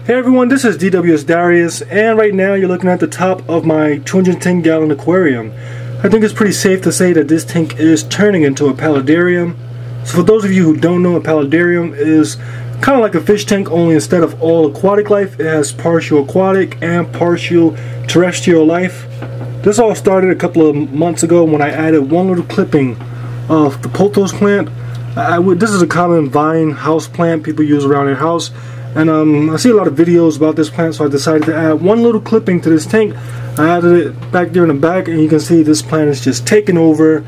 Hey everyone, this is DWS Darius, and right now you're looking at the top of my 210-gallon aquarium. I think it's pretty safe to say that this tank is turning into a paludarium. So for those of you who don't know, a paludarium is kind of like a fish tank, only instead of all aquatic life, it has partial aquatic and partial terrestrial life. This all started a couple of months ago when I added one little clipping of the pothos plant. This is a common vine house plant people use around their house. And I see a lot of videos about this plant, so I decided to add one little clipping to this tank. I added it back there in the back, and you can see this plant is just taking over,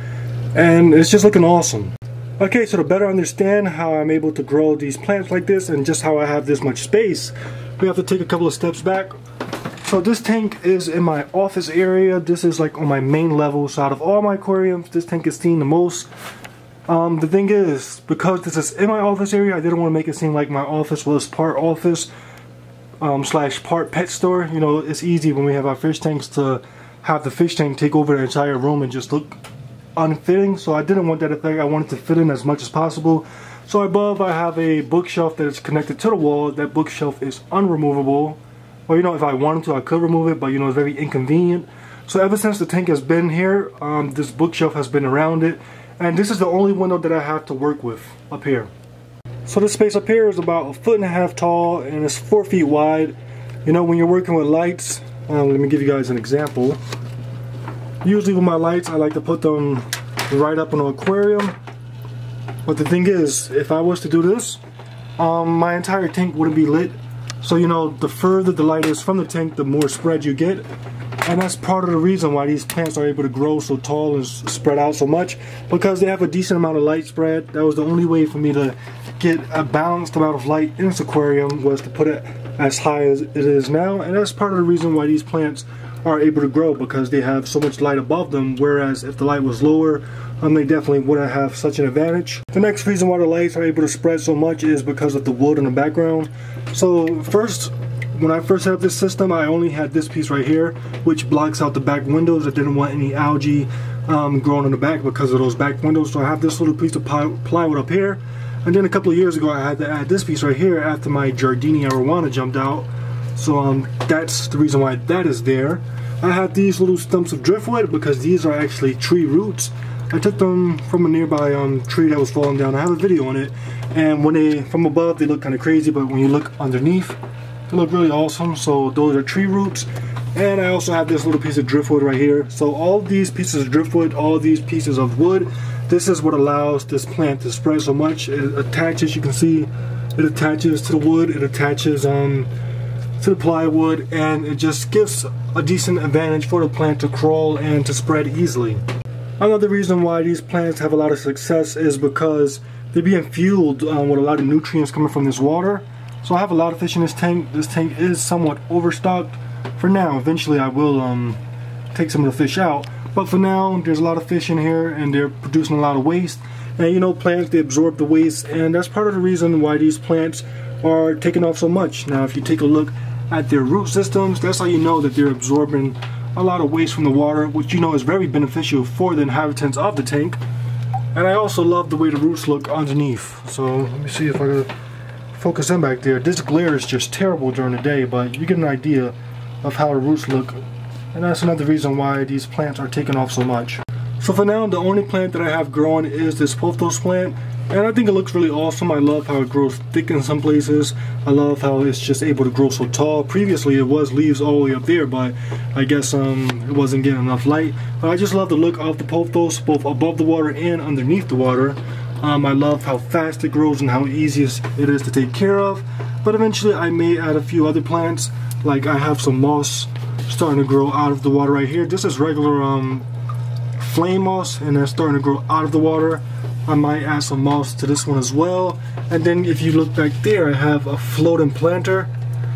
and it's just looking awesome. Okay, so to better understand how I'm able to grow these plants like this, and just how I have this much space, we have to take a couple of steps back. So this tank is in my office area. This is like on my main level, so out of all my aquariums, this tank is seen the most. The thing is, because this is in my office area, I didn't want to make it seem like my office was part office slash part pet store. You know, it's easy when we have our fish tanks to have the fish tank take over the entire room and just look unfitting. So I didn't want that effect. I wanted to fit in as much as possible. So above I have a bookshelf that is connected to the wall. That bookshelf is unremovable. Well, you know, if I wanted to, I could remove it, but you know, it's very inconvenient. So ever since the tank has been here, this bookshelf has been around it. And this is the only window that I have to work with up here. So this space up here is about 1.5 feet tall and it's 4 feet wide. You know, when you're working with lights, let me give you guys an example. Usually with my lights, I like to put them right up on the aquarium. But the thing is, if I was to do this, my entire tank wouldn't be lit. So you know, the further the light is from the tank, the more spread you get. And that's part of the reason why these plants are able to grow so tall and spread out so much, because they have a decent amount of light spread. That was the only way for me to get a balanced amount of light in this aquarium, was to put it as high as it is now. And that's part of the reason why these plants are able to grow, because they have so much light above them, whereas if the light was lower, they definitely wouldn't have such an advantage. The next reason why the lights are able to spread so much is because of the wood in the background. So first, when I first set up this system, I only had this piece right here, which blocks out the back windows. I didn't want any algae growing in the back because of those back windows. So I have this little piece of plywood up here. And then a couple of years ago, I had to add this piece right here after my Giardini arowana jumped out. So that's the reason why that is there. I have these little stumps of driftwood because these are actually tree roots. I took them from a nearby tree that was falling down. I have a video on it. And when they, from above, they look kind of crazy, but when you look underneath, they look really awesome. So those are tree roots. And I also have this little piece of driftwood right here. So all these pieces of driftwood, all these pieces of wood, this is what allows this plant to spread so much. It attaches, you can see, it attaches to the wood, it attaches to the plywood, and it just gives a decent advantage for the plant to crawl and to spread easily. Another reason why these plants have a lot of success is because they're being fueled with a lot of nutrients coming from this water. So I have a lot of fish in this tank. This tank is somewhat overstocked for now. Eventually I will take some of the fish out. But for now, there's a lot of fish in here and they're producing a lot of waste. And you know, plants, they absorb the waste, and that's part of the reason why these plants are taking off so much. Now if you take a look at their root systems, that's how you know that they're absorbing a lot of waste from the water, which you know is very beneficial for the inhabitants of the tank. And I also love the way the roots look underneath. So let me see if I can focus in back there. This glare is just terrible during the day, but you get an idea of how the roots look. And that's another reason why these plants are taking off so much. So for now, the only plant that I have growing is this pothos plant. And I think it looks really awesome. I love how it grows thick in some places. I love how it's just able to grow so tall. Previously it was leaves all the way up there, but I guess it wasn't getting enough light. But I just love the look of the pothos, both above the water and underneath the water. I love how fast it grows and how easy it is to take care of. But eventually I may add a few other plants. Like I have some moss starting to grow out of the water right here. This is regular flame moss, and they're starting to grow out of the water. I might add some moss to this one as well. And then if you look back there, I have a floating planter.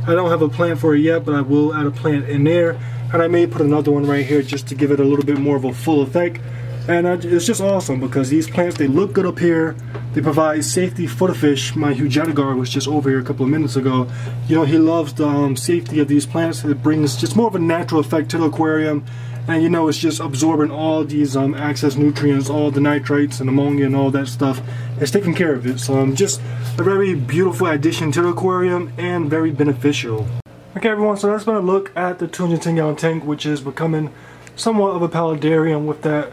I don't have a plant for it yet, but I will add a plant in there. And I may put another one right here just to give it a little bit more of a full effect. And it's just awesome because these plants, they look good up here. They provide safety for the fish. My Hujatagar was just over here a couple of minutes ago. You know, he loves the safety of these plants. It brings just more of a natural effect to the aquarium. and you know it's just absorbing all these excess nutrients, all the nitrates and ammonia and all that stuff. It's taking care of it, so just a very beautiful addition to the aquarium and very beneficial. Okay everyone, so that's been a look at the 210 gallon tank, which is becoming somewhat of a paludarium with that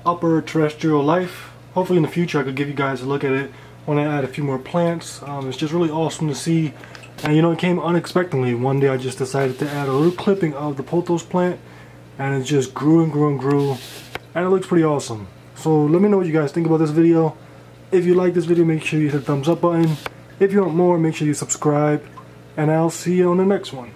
upper terrestrial life. Hopefully in the future I could give you guys a look at it when I add a few more plants. It's just really awesome to see, and you know, it came unexpectedly. One day I just decided to add a little clipping of the pothos plant, and it just grew and grew and grew, and it looks pretty awesome. So let me know what you guys think about this video. If you like this video, make sure you hit the thumbs up button. If you want more, make sure you subscribe, and I'll see you on the next one.